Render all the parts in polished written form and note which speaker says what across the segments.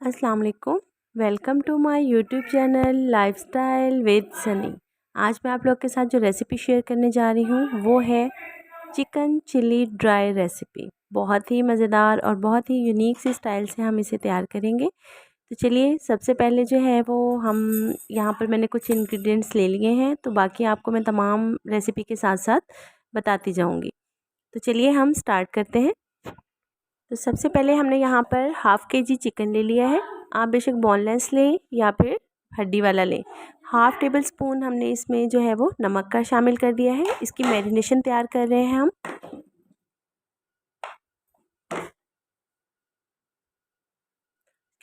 Speaker 1: अस्सलाम वालेकुम। Welcome to my YouTube channel lifestyle with Sunny. आज मैं आप लोग के साथ जो रेसिपी शेयर करने जा रही हूँ वो है चिकन चिली ड्राई रेसिपी। बहुत ही मज़ेदार और बहुत ही यूनिक सी स्टाइल से हम इसे तैयार करेंगे। तो चलिए सबसे पहले जो है वो हम यहाँ पर मैंने कुछ इंग्रेडिएंट्स ले लिए हैं, तो बाकी आपको मैं तमाम रेसिपी के साथ साथ बताती जाऊँगी। तो चलिए हम स्टार्ट करते हैं। तो सबसे पहले हमने यहाँ पर हाफ़ केजी चिकन ले लिया है। आप बेशक बोनलेस लें या फिर हड्डी वाला लें। हाफ़ टेबल स्पून हमने इसमें जो है वो नमक का शामिल कर दिया है। इसकी मैरिनेशन तैयार कर रहे हैं हम।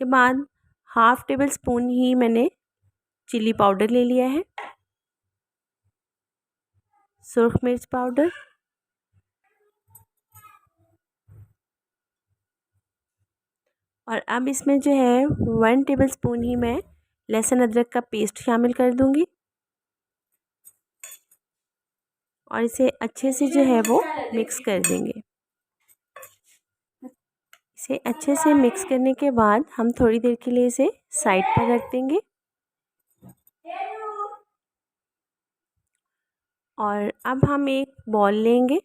Speaker 1: के बाद हाफ़ टेबल स्पून ही मैंने चिली पाउडर ले लिया है, सुर्ख मिर्च पाउडर, और अब इसमें जो है 1 टेबल स्पून ही मैं लहसुन अदरक का पेस्ट शामिल कर दूंगी और इसे अच्छे से जो है वो मिक्स कर देंगे। इसे अच्छे से मिक्स करने के बाद हम थोड़ी देर के लिए इसे साइड पर रख देंगे और अब हम एक बॉल लेंगे।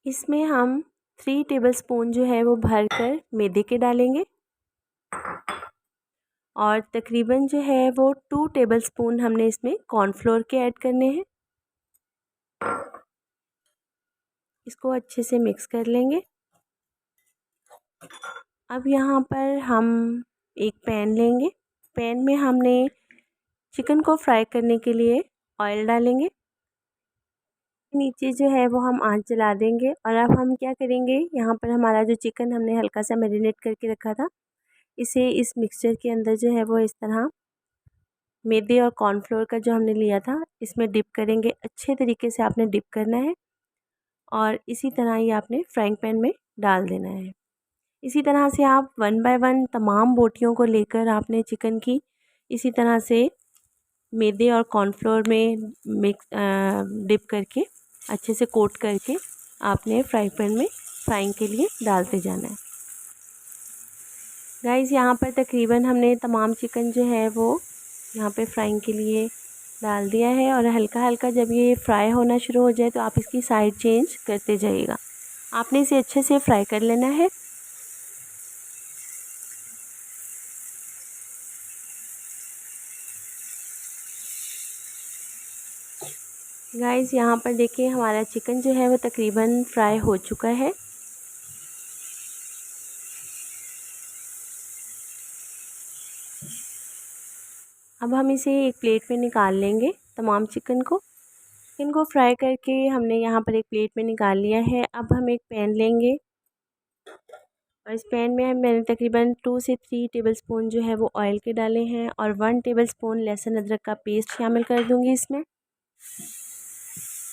Speaker 1: इसमें हम 3 टेबलस्पून जो है वो भर कर मैदे के डालेंगे और तकरीबन जो है वो 2 टेबलस्पून हमने इसमें कॉर्नफ्लोर के ऐड करने हैं। इसको अच्छे से मिक्स कर लेंगे। अब यहाँ पर हम एक पैन लेंगे। पैन में हमने चिकन को फ्राई करने के लिए ऑयल डालेंगे। नीचे जो है वो हम आंच जला देंगे और अब हम क्या करेंगे, यहाँ पर हमारा जो चिकन हमने हल्का सा मैरिनेट करके रखा था, इसे इस मिक्सचर के अंदर जो है वो इस तरह मैदे और कॉर्नफ्लोर का जो हमने लिया था इसमें डिप करेंगे। अच्छे तरीके से आपने डिप करना है और इसी तरह ही आपने फ्राइंग पैन में डाल देना है। इसी तरह से आप 1 बाय 1 तमाम बोटियों को लेकर आपने चिकन की इसी तरह से मैदे और कॉर्नफ्लोर में मिक्स डिप करके अच्छे से कोट करके आपने फ्राई पैन में फ्राइंग के लिए डालते जाना है। गाइस यहाँ पर तकरीबन हमने तमाम चिकन जो है वो यहाँ पे फ्राइंग के लिए डाल दिया है और हल्का हल्का जब ये फ्राई होना शुरू हो जाए तो आप इसकी साइड चेंज करते जाइएगा। आपने इसे अच्छे से फ्राई कर लेना है। गाइस यहाँ पर देखिए हमारा चिकन जो है वो तकरीबन फ्राई हो चुका है। अब हम इसे एक प्लेट में निकाल लेंगे। तमाम चिकन को फ्राई करके हमने यहाँ पर एक प्लेट में निकाल लिया है। अब हम एक पैन लेंगे और इस पैन में मैंने तकरीबन 2 से 3 टेबलस्पून जो है वो ऑयल के डाले हैं और 1 टेबलस्पून लहसुन अदरक का पेस्ट शामिल कर दूंगी इसमें।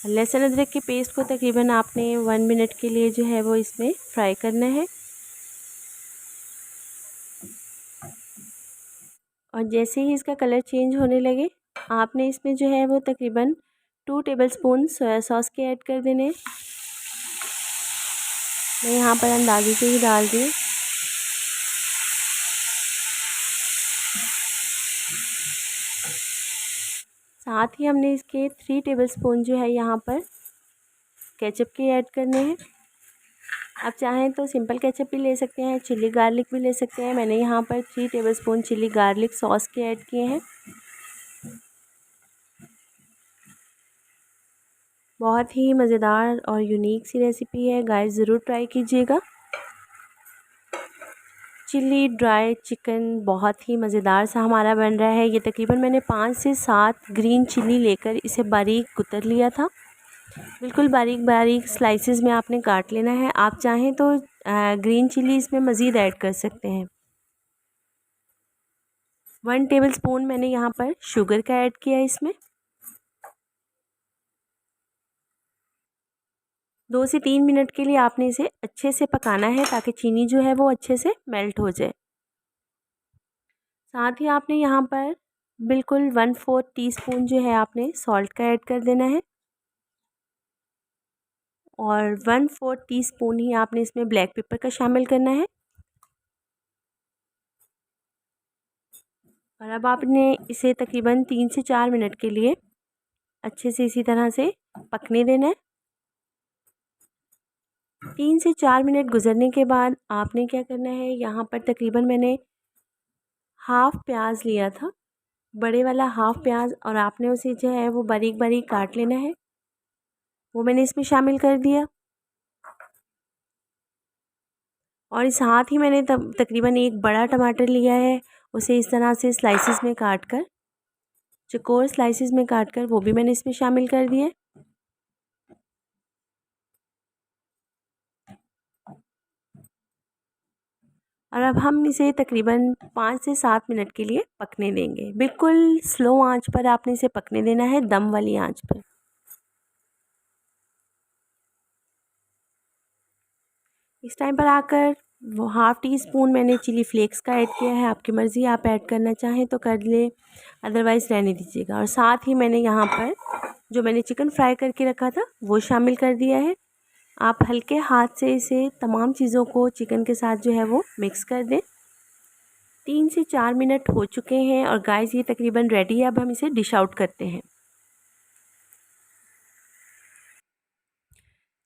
Speaker 1: लहसुन अदरक के पेस्ट को तकरीबन आपने 1 मिनट के लिए जो है वो इसमें फ्राई करना है और जैसे ही इसका कलर चेंज होने लगे आपने इसमें जो है वो तकरीबन 2 टेबलस्पून सोया सॉस के ऐड कर देने। मैं यहाँ पर अंदाजे से ही डाल दी। साथ ही हमने इसके 3 टेबलस्पून जो है यहाँ पर केचप के ऐड करने हैं। आप चाहें तो सिंपल केचप भी ले सकते हैं, चिली गार्लिक भी ले सकते हैं। मैंने यहाँ पर 3 टेबलस्पून चिली गार्लिक सॉस के ऐड किए हैं। बहुत ही मज़ेदार और यूनिक सी रेसिपी है गाइस, ज़रूर ट्राई कीजिएगा। चिली ड्राई चिकन बहुत ही मज़ेदार सा हमारा बन रहा है। ये तकरीबन मैंने 5 से 7 ग्रीन चिली लेकर इसे बारीक कुतर लिया था। बिल्कुल बारीक बारीक स्लाइसेस में आपने काट लेना है। आप चाहें तो ग्रीन चिली इसमें मज़ीद ऐड कर सकते हैं। 1 टेबलस्पून मैंने यहाँ पर शुगर का ऐड किया इसमें। 2 से 3 मिनट के लिए आपने इसे अच्छे से पकाना है ताकि चीनी जो है वो अच्छे से मेल्ट हो जाए। साथ ही आपने यहाँ पर बिल्कुल 1/4 टीस्पून जो है आपने सॉल्ट का ऐड कर देना है और 1/4 टीस्पून ही आपने इसमें ब्लैक पेपर का शामिल करना है। और अब आपने इसे तकरीबन 3 से 4 मिनट के लिए अच्छे से इसी तरह से पकने देना है। 3 से 4 मिनट गुजरने के बाद आपने क्या करना है, यहाँ पर तकरीबन मैंने हाफ़ प्याज लिया था, बड़े वाला हाफ़ प्याज, और आपने उसे जो है वो बारीक बारीक काट लेना है। वो मैंने इसमें शामिल कर दिया। और इस साथ ही मैंने तकरीबन एक बड़ा टमाटर लिया है, उसे इस तरह से स्लाइसिस में काट कर, चौकोर स्लाइसिस में काट कर वो भी मैंने इसमें शामिल कर दिए। और अब हम इसे तकरीबन 5 से 7 मिनट के लिए पकने देंगे। बिल्कुल स्लो आंच पर आपने इसे पकने देना है, दम वाली आंच पर। इस टाइम पर आकर वो हाफ़ टी स्पून मैंने चिली फ्लेक्स का ऐड किया है। आपकी मर्ज़ी, आप ऐड करना चाहें तो कर ले, अदरवाइज़ रहने दीजिएगा। और साथ ही मैंने यहाँ पर जो मैंने चिकन फ्राई करके रखा था वो शामिल कर दिया है। आप हल्के हाथ से इसे तमाम चीज़ों को चिकन के साथ जो है वो मिक्स कर दें। 3 से 4 मिनट हो चुके हैं और गाइस ये तकरीबन रेडी है। अब हम इसे डिश आउट करते हैं।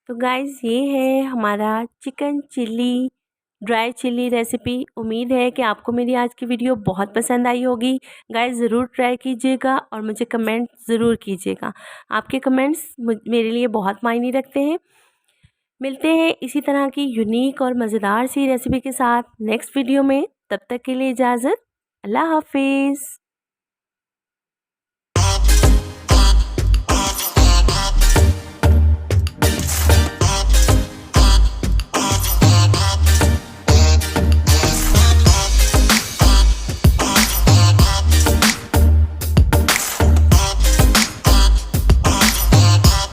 Speaker 1: तो गाइस ये है हमारा chicken chilli dry chilli recipe. उम्मीद है कि आपको मेरी आज की वीडियो बहुत पसंद आई होगी। गाइस ज़रूर ट्राई कीजिएगा और मुझे कमेंट ज़रूर कीजिएगा। आपके कमेंट्स मेरे लिए बहुत मायने रखते हैं। मिलते हैं इसी तरह की यूनिक और मज़ेदार सी रेसिपी के साथ नेक्स्ट वीडियो में। तब तक के लिए इजाज़त। अल्लाह हाफिज़।